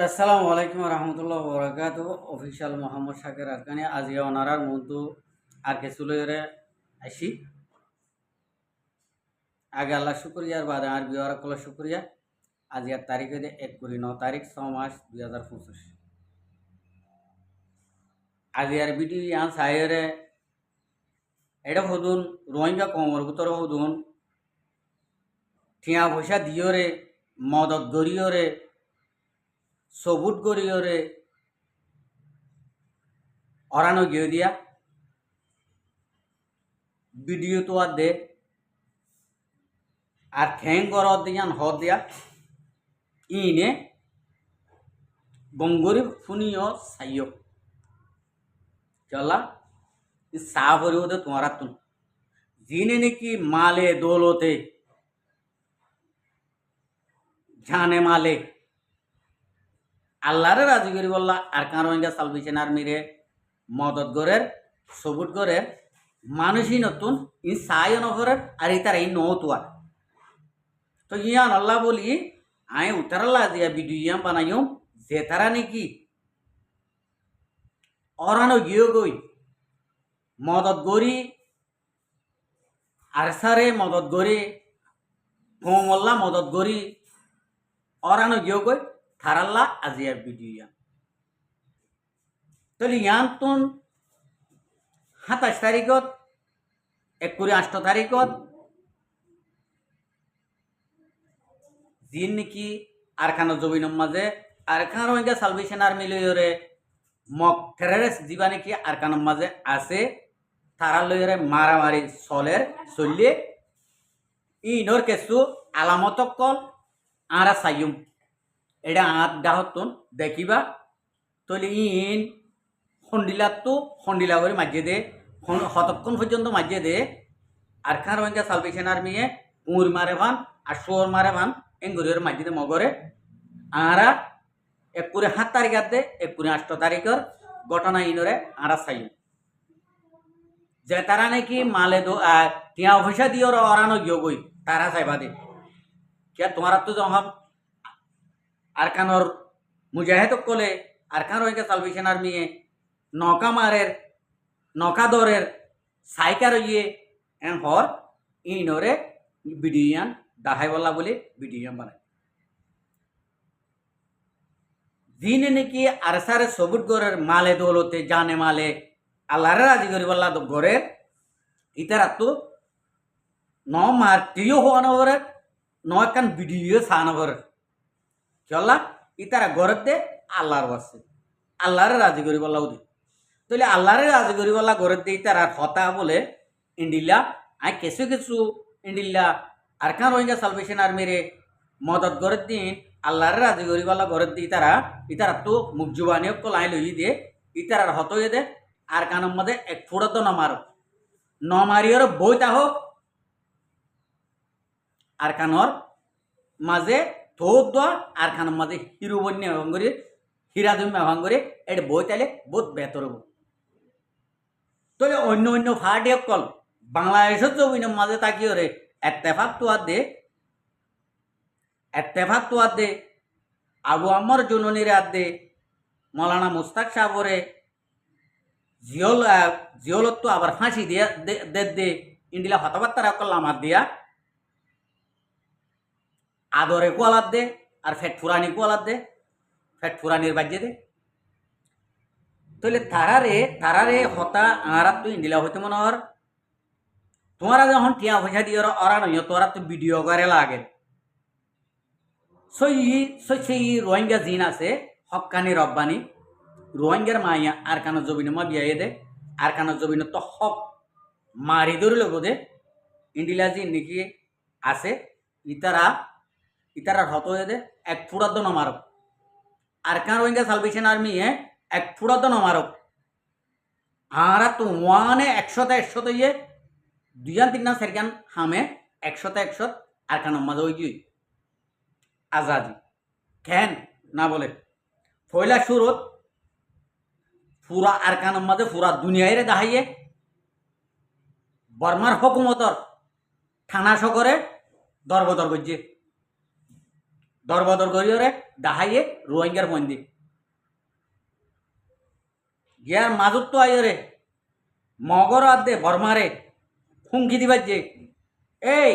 আসসালামু আলাইকুম রহমতুল্লাহ বরকাত অফিসিয়াল মোহাম্মদ শাকের আরকানি আজিয়া ওনারার মধ্যে আর কিছু লইরে আসি আগে আল্লাহ শুক্রিয়া আর বাদে আর বিওয়ার কল শুক্রিয়া আজিয়ার তারিখ হইতে 1/9 6 মাস 2025 আজিয়ার ভিডিও ইয়ান সাইরে এটা হদুন রোহিঙ্গা কমর ভিতরে হদুন ঠিয়া পয়সা দিওরে মদত গরিয়রে সবুট গরিয়রে অরানো গিয়ে দিয়া ভিডিও তো আর দে আর ঠেং গরত দিয়ান হদ দিয়া ইনে গঙ্গরি ফুনিও সাইয় চলা সাফ হতে তোমার তুন যিনি নাকি মালে দৌলতে জানে মালে আল্লাহরে রাজি করি বললা আর কার রোহিঙ্গা সালভেশন আর্মিরে মদত গরের সবুট গরের মানুষই নতুন ই সায় নগরের আর ইতার এই নতুয়া তো ইয়ান আল্লাহ বলি আয় উতারাল্লা দিয়া ভিডিও ইয়াম বানাইও যে তারা নাকি অরানো গিয়ে গই মদত গরি আর সারে মদত গরি হোমল্লা মদত গরি অরানো গিয়ে গই থারাল্লা আজিয়ার ভিডিও ইয়াম তাহলে ইয়ান তুন 27 তারিখত 1/8 তারিখত যিন নাকি আরখানো জমিনের মাঝে আরখান রোহিঙ্গা সালভেশন আর্মি লইরে মক টেররিস্ট দিবা নাকি আরখানোর মাঝে আছে তারা লইরে মারামারি চলের চলিয়ে ইনর কিছু আলামত কল আরা চাইম এটা আট ডাহতন দেখিবা তলি ইন হন্ডিলাতো হন্ডিলা করে মাঝিয়ে দে হতক্ষণ পর্যন্ত মাঝিয়ে দে আরখান রোহিঙ্গা সালভেশন আর্মিয়ে উঁর মারে ভান আর শোর মারে ভান এঙ্গুরির মাঝিয়ে দে মগরে আরা 1/7 তারিখ দে 1/8 তারিখের ঘটনা ইনরে আরা চাইম যে তারা নাকি মালে দো টিয়া পয়সা দিয়ে অরানো গিয়ে গই তারা চাইবা দে কে তোমার তো যখন আরকানোর মুজাহেদ কলে আরকান রোহিঙ্গা সালভেশন আর্মিয়ে নৌকা মারের নৌকা দরের সাইকার ইয়ে এন হর ইনরে ভিডিওয়ান দাহাই বলা বলে ভিডিওয়ান বানায় যিনি নাকি আর সারে সবুট গরের মালে দৌলতে জানে মালে আল্লাহরে রাজি করি বললা গরের ইতারা তো ন মারটিও হওয়ানো ঘরের ন একখান ভিডিও সানো ঘরের চলা ইতারা ঘরের দে আল্লাহর বাসে আল্লাহরে রাজি করি বললা ওদি তাহলে আল্লাহরে রাজি করি বললা ঘরের দে ইতারা হতা বলে ইন্ডিল্লা আই কিছু কিছু ইন্ডিল্লা আরকান রোহিঙ্গা সালভেশন আর্মিরে মদত ঘরের দিন আল্লাহরে রাজি করি বললা ঘরের দি ইতারা তো মুখ জুবানি লাই লই দে ইতারার হত দে আর কানের মধ্যে 1 ফুটত নমারিয়র বইতা হোক আর কানর মাঝে থোদ দোয়া আর খানের মাঝে হিরু বন্য ব্যবহার করি হীরা তুমি ব্যবহার করি এটা বই তাইলে বহুত বেতর হব তাহলে অন্য অন্য ফাটি কল বাংলাদেশের জমিনের মাঝে তাকিয়ে রে এত্তেফাক তোয়ার দে আবু আম্মর জুননির আদ দে মৌলানা মুস্তাক সাহরে জিওলত তো আবার ফাঁসি দিয়া দে ইন্ডিলা হতবার্তারা করলাম আমার দিয়া আদরে কোয়ালাত দে আর ফেট ফুরানি কোয়ালাত দে ফেট ফুরানির বাজ্যে দে তাহলে তারারে হতা আর তো ইন্ডিলা হইতে মনে হর তোমারা যখন টিয়া পয়সা দিয়ে ওরা নয় তোরা তো ভিডিও করে লাগে সেই রোহিঙ্গা জিন আছে হকানি রব্বানি রোহিঙ্গার মাইয়া আর কানো জবিন মা বিয়ে দে আর কানো জবিন তো হক মারি ধরে লোক দে ইন্ডিলা জিন নাকি আছে ইতারা হত হয়ে দে 1 ফুটাত নমারক আর কান রোহিঙ্গা সালভেশন আর্মি 1 ফুটাত নমারক আরা তো ওয়ানে 100 ইয়ে 2-3 সেরকান হামে 100 আর কান মাঝে ওই কি আজাদি কেন না বলে ফয়লা সুরত পুরা আর কান মাঝে পুরা দুনিয়ায় রে দাহাইয়ে বর্মার হকুমতর থানা সকরে দরবদর করছে দরবদর করিওরে দাহাইয়ে রোহিঙ্গার বন্দি গিয়ার মাজুত তো আইরে মগর আদে বর্মারে হুমকি দিবার যে এই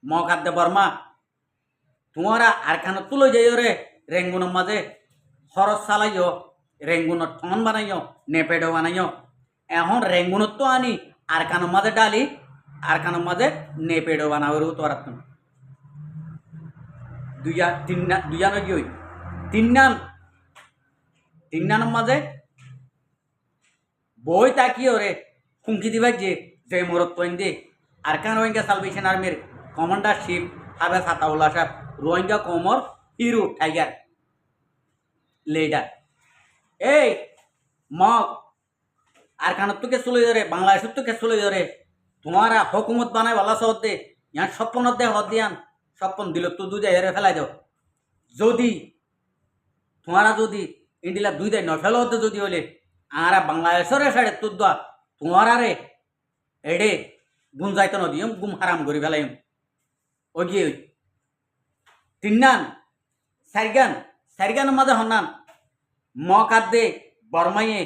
মগ আদে বর্মা তোমারা আরখানো তুলো যাইও রে রেঙ্গুনের মাঝে খরচ চালাইও রেঙ্গুনত ঠন বানাইও নেপেডো বানাইও এখন রেঙ্গুনত তো আনি আরখানোর মাঝে ডালি আরখানোর মাঝে নেপেডো বানাবের তোরা তুমি দুইয়ানো কি ওই তিন্নানের মাঝে বই তাকিও রে হুমকি দিবার যে মরত পয়েন্ট দে আরকান রোহিঙ্গা সালভেশন আর্মির কমান্ডারশিপ হাবে সাতাউল্লাহ সাহেব রোহিঙ্গা কোমর হিরো টাইগার লিডার এই মগ আরকানত তো কেস চলে যারে বাংলাদেশের তো কেস চলে যারে তোমারা হকুমত বানায় ভালো সহদ দে ইয়ার স্বপ্নত দে হদ দিয়ান স্বপ্ন দিল তো দুই দেয় ফেলাই দাও যদি তোমারা যদি ইন্ডিলা দুই দেয় নয় ফেলো হতে যদি হলে আরা বাংলাদেশের সাইডে তোর দোয়া তোমারা রে এডে গুম যাইতো নদীম গুম হারাম করি ফেলাইম ওই গিয়ে ওই তিন্নান সারিগানের মাঝে হন্নান মকাত দে বর্মাইয়ে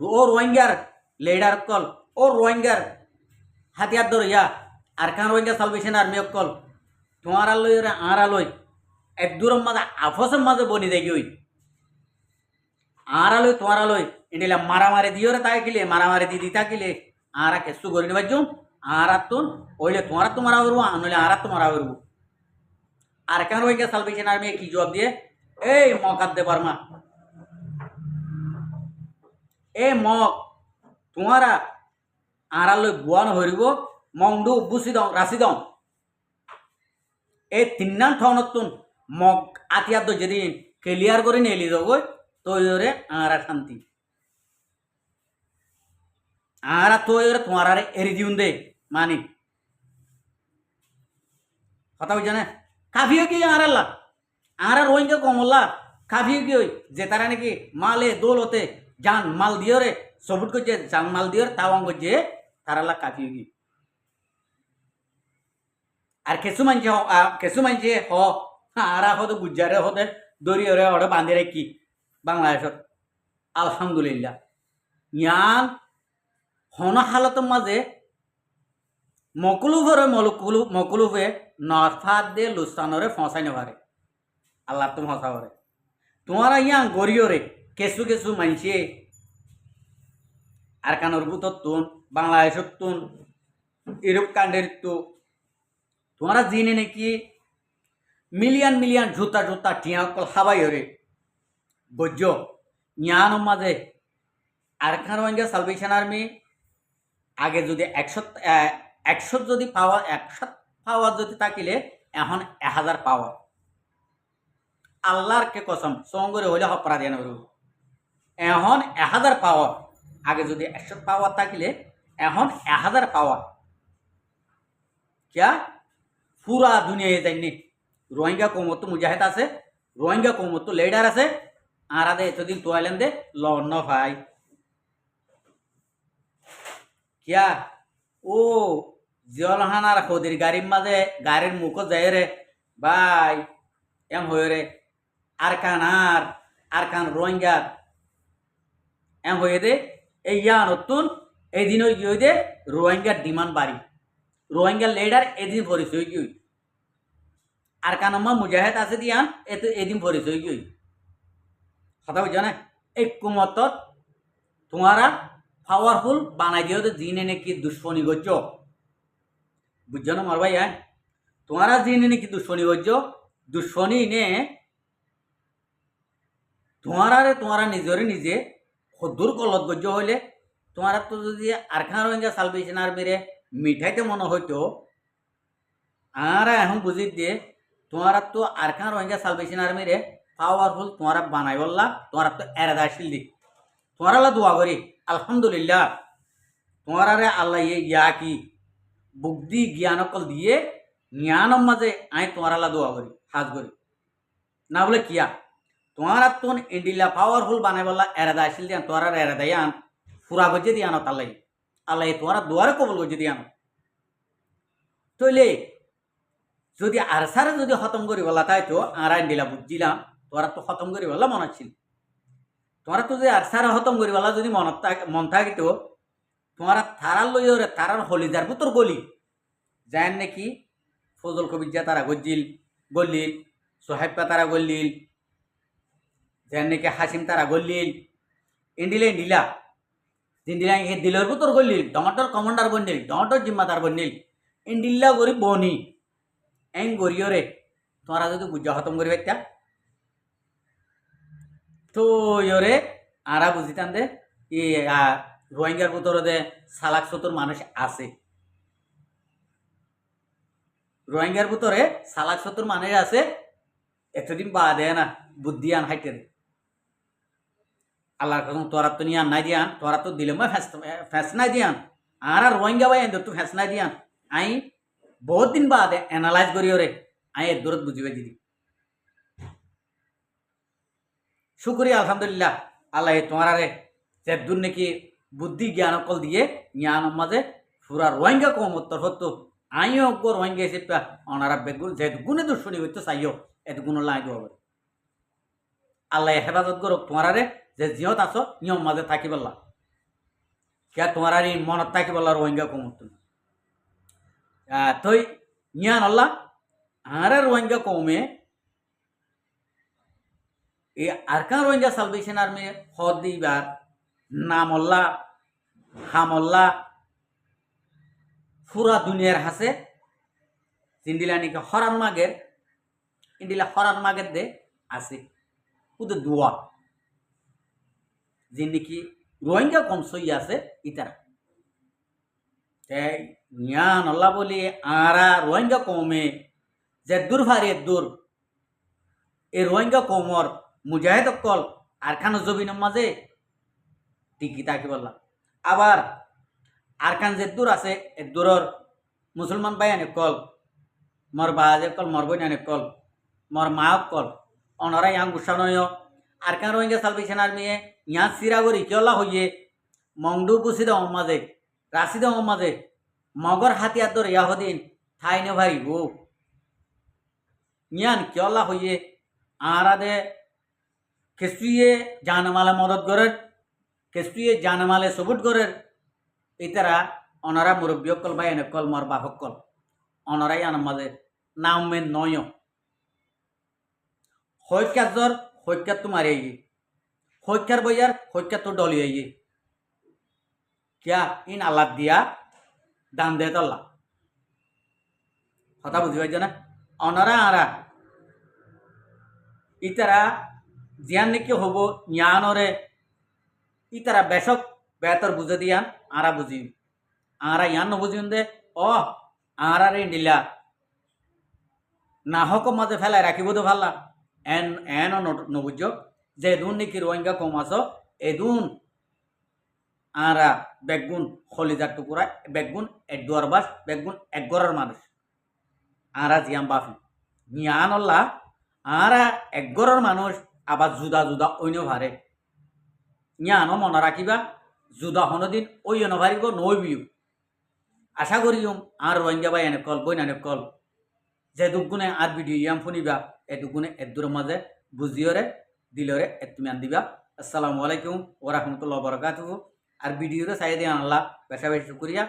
ও রোহিঙ্গার লেডার কল ও রোহিঙ্গার হাতিয়ার ধরিয়া আর কান রোহিঙ্গা সালভেশন আর্মি কল তোমারা লই রে আরা লই এক দূরের মাঝে আফসের মাঝে বনি দেখি ওই আরা লই তোমারা লই এডিলা মারামারি দিও রে তাকিলে মারামারি দি তাকিলে আরা কেসু করি নিবার জুম আরা তুন ওইলে তোমারা তো মারা করবো নইলে আরা তো মারা করবো আর কেন রোহিঙ্গা সালভেশন আর্মি কি জবাব দিয়ে এই মকাত দে বর্মা এ মগ তোমারা আরা লই বুয়ানো হরিব মংডু বুসি দং রাশি দং এই তিন্নান ঠনতুন মগ আতিয়ার তো যেদিন ক্লিয়ার করে নিয়ে এলি যাবো তৈরে আরা শান্তি আরা তৈরে তোমার এরি দিউন দে মানি কথা বুঝছে না কাফিও কি আরাল্লা আরা রোহিঙ্গা কমল্লা কাফিও কি ওই যে তারা নাকি মালে দোলতে জান মাল দিও রে সবুট করছে জান মাল দিও তাওয়াং করছে তারাল্লা কাফিও কি আর কেসু মানছে হ আরা হতে গুজারে হতে দরিয়রে হতে বান্ধি রাখি বাংলাদেশত আলহামদুলিল্লাহ ইয়ান হন হালতের মাঝে মকলুফে নরফাত দে লুস্তানরে ফসাই নেবারে আল্লাহ তুমি হসাবরে তোমারা ইয়ান গরিয়রে কেসু মানছে আর কানোর বুতর তুন বাংলাদেশত তুন ইউরোপ কান্ডের তো তোমারা জিনে নাকি মিলিয়ন জুতা টিয়া কল হাবাই হরে বজ্য ইয়ান মাঝে আরকান রোহিঙ্গা সালভেশন আর্মি আগে যদি 100 যদি পাওয়ার যদি থাকিলে এখন 1000 পাওয়ার আল্লাহর কে কসম সঙ্গরে হইলে অপরাধ এনে এখন 1000 পাওয়ার আগে যদি 100 পাওয়ার থাকিলে এখন 1000 পাওয়ার क्या পুরা দুনিয়ায় যায়নি রোহিঙ্গা কৌমত মুজাহিদ আছে রোহিঙ্গা কৌমত লিডার আছে আর আদে এতদিন তোয়ালেন দে লন ভাই क्या ও জিয়লহানার খদির গাড়ির মাঝে গাড়ির মুখ যায় রে ভাই এম হয়ে রে আর কান রোহিঙ্গা এম হয়ে দে এই ইয়া নতুন এই দিন ওই গিয়ে দে রোহিঙ্গার ডিমান্ড বাড়ি রোহিঙ্গা লিডার এদিন পরিচয় কি আর কানম্মা মুজাহিদ আছে দিয়ান এদিন পরিচয় কি কথা বুঝছো না এই কুমতত তোমারা পাওয়ারফুল বানাই দিও তো জিনে নাকি দুশ্মনী করছো বুঝছো না মার ভাই হ্যাঁ তোমারা জিনে নাকি দুশ্মনী করছো দুশ্মনী নে তোমারা নিজে সদূর কলত গজ্য হইলে তোমারা তো যদি আরখান রোহিঙ্গা সালভেশন আর্মিরে মিঠাইতে মনে হইতো আর এখন বুঝি দিয়ে তোমারা তো আরখান রোহিঙ্গা সালভেশন আর্মিরে পাওয়ারফুল তোমারা বানাই বললা তোমারা তো এরাদাশীল দি তোমারা দোয়া করি আলহামদুলিল্লাহ তোমারা আল্লাহ ইয়া কি বুদ্ধি জ্ঞান অকল দিয়ে জ্ঞানের মাঝে আই তোমারা দোয়া করি হাজ করি না বলে কিয়া তোমারা তো ইন্ডিলা পাওয়ারফুল বানাই বললা এরাদাশীল দিয়ান তোমারা এরাদাই আন ফুরা গজে দিয়ে আনো তাল্লাই আল্লাহ তোমারা দোয়ারে কবল গজে দিয়ে আনো তৈলে যদি আরসারে যদি খতম করি বলা তাই তো আর দিলা বুঝছিলাম তোরা তো খতম করি বলা মনে ছিল তোরা তো যে আরসারে খতম করি বলা যদি মন থাকিত তোমরা তারার লইরে তারার হলিদার ভিতর গলি যায় নাকি ফজল কবির যা তারা গল্লিল সোহেবপা তারা গল্লিল যায় নাকি হাসিম তারা গল্লিল ইন্ডিলা জিন্দিলা দিলের ভিতর গল্লিল ডমাটোর কমান্ডার বন্নিল ডমাটোর জিম্মাদার বন্নিল ইন্ডিল্লা গরি বনি এং গরিয়রে তোমরা যদি বুঝা খতম করি একটা তো ইয়রে আরা বুঝিতাম দে ই রোহিঙ্গার ভিতরে দে সালাক সত্তর মানুষ আছে রোহিঙ্গার ভিতরে সালাক সত্তর মানুষ আছে এতদিন বা দেয় না বুদ্ধি আন হাইতে দে আল্লাহর কসম তোরা তো নিয়ে নাই দিয়ান তোরা তো দিলে মই ফেস নাই দিয়ান আর রোহিঙ্গা ভাই তো ফেস নাই দিয়ান আই বহুত দিন বাদে এনালাইজ করি ওরে আই এর দূরত বুঝিবে দিদি শুক্রিয়া আলহামদুলিল্লাহ আল্লাহ তোমার যে দূর নাকি বুদ্ধি জ্ঞান অকল দিয়ে জ্ঞান মাঝে পুরা রোহিঙ্গা কমত্তর হতো আইও গো রোহিঙ্গা এসে ওনারা বেগুন যে গুণে দুশ্মনী হইতে চাইও এত গুণ লাগে হবে আল্লাহ হেফাজত করো তোমার যে জিহত আছো নিয়ম মাঝে থাকি বললা কে তোমার মনত থাকি বললা রোহিঙ্গা কমত্ত তই জ্ঞান আল্লাহ আর রোহিঙ্গা কমে এই আরকান রোহিঙ্গা সালভেশন আর্মি হদ দিবার নামল্লা হামল্লা পুরা দুনিয়ার হাসে চিন্দিলা নাকি হরান মাগের ইন্দিলা হরান মাগের দে আছে উদে দোয়া যে নাকি রোহিঙ্গা কম সই আছে ইতারা জ্ঞান আল্লাহ বলি আরা রোহিঙ্গা কমে যে দূর ভারে দূর এই রোহিঙ্গা কমর মুজাহিদ কল আরকান জবিনের মাঝে টিকি তাকি বললাম আবার আরকান যে দূর আছে এ দূরর মুসলমান ভাইয়ানে কল মর বাজে কল মর বইনানে কল মর মা কল অনরা ইয়াং গুসানয় আরকান রোহিঙ্গা সালভেশন আর্মি ইয়া সিরাগরি কিয়লা হইয়ে মংডু বুসি দেওয়া মাঝে রাশি দেওয়া মাঝে মগর হাতিয়ার ধরে ইয়াহদিন ঠাই নে ভাই ও ইয়ান কিয়লা হইয়ে আরাদে কেসুয়ে জানমালে মদত করেন কেসুয়ে জানমালে সবুট করেন ইতারা অনারা মুরব্বী কল ভাই এনে কল মর বাহক কল অনারাই আনার মাঝে নামের নয় হৈকার জ্বর হৈকার তো মারি আইয়ে হৈকার বইয়ার হৈকার তো ডলি আইয়ে কিয়া ইন আল্লাহ দিয়া দান দে তল্লা কথা বুঝি পাইছ না অনারা আরা ইতারা জিয়ান নাকি হব জ্ঞানরে ইতারা বেশক বেতর বুঝে দিয়ান আরা বুঝি আরা ইয়ান নবুঝিন দে অ আরা রে নিলা না হক মাঝে ফেলায় রাখিব তো ভাল্লা এন নবুঝ যে দুন নাকি রোহিঙ্গা কম আছো এদুন আরা বেগুন হলিদার টুকুরা বেগুন এক দুয়ার বাস বেগুন এক গড়ের মানুষ আরা জিয়াম বাফি জ্ঞানল্লা আরা এক গড়ের মানুষ আবার জুদা জুদা অন্য ভারে জ্ঞানও মনে রাখিবা জুদা হনদিন ওই ভারিব নইবিও আশা করিম আর রোহিঙ্গা ভাই এনে কল বইন এনে কল যে দুগুণে আর ভিডিও ইয়াম শুনিবা এ দুগুণে এর দূরের মাঝে বুঝিওরে দিলরে তুমি আন দিবা আসসালামু আলাইকুম ওরহমতুল্লাহ বরকাতুহু আর ভিডিওরে চাই দিয়ে আনলা বেশা বেশি শুক্রিয়া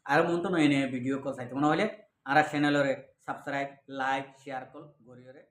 আর মন তো নয় ভিডিও কল চাইতে মনে হলে আর চ্যানেলরে সাবস্ক্রাইব লাইক শেয়ার কল গড়িওরে